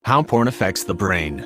How porn affects the brain.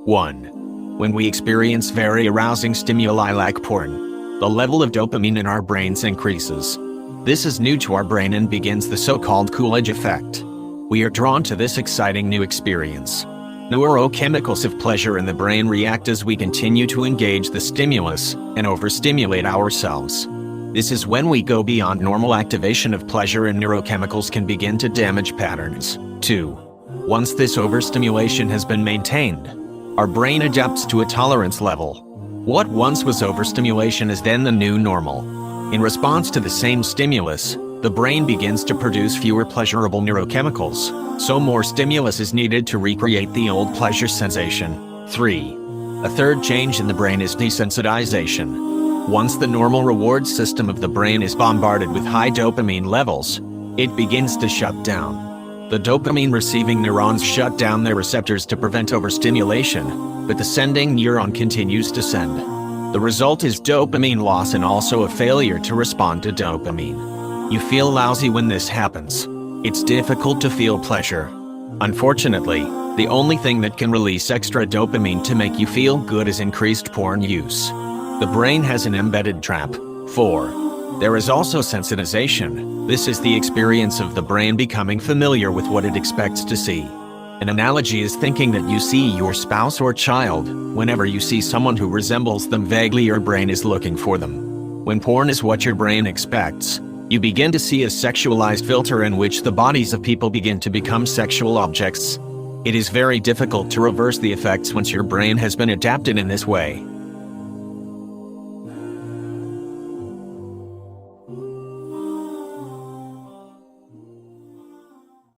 1. When we experience very arousing stimuli like porn, the level of dopamine in our brains increases. This is new to our brain and begins the so-called Coolidge effect. We are drawn to this exciting new experience. Neurochemicals of pleasure in the brain react as we continue to engage the stimulus and overstimulate ourselves. This is when we go beyond normal activation of pleasure and neurochemicals can begin to damage patterns. 2. Once this overstimulation has been maintained, our brain adapts to a tolerance level. What once was overstimulation is then the new normal. In response to the same stimulus, the brain begins to produce fewer pleasurable neurochemicals, so more stimulus is needed to recreate the old pleasure sensation. 3. A third change in the brain is desensitization. Once the normal reward system of the brain is bombarded with high dopamine levels, it begins to shut down. The dopamine-receiving neurons shut down their receptors to prevent overstimulation, but the sending neuron continues to send. The result is dopamine loss and also a failure to respond to dopamine. You feel lousy when this happens. It's difficult to feel pleasure. Unfortunately, the only thing that can release extra dopamine to make you feel good is increased porn use. The brain has an embedded trap. 4. There is also sensitization. This is the experience of the brain becoming familiar with what it expects to see. An analogy is thinking that you see your spouse or child. Whenever you see someone who resembles them vaguely, your brain is looking for them. When porn is what your brain expects, you begin to see a sexualized filter in which the bodies of people begin to become sexual objects. It is very difficult to reverse the effects once your brain has been adapted in this way.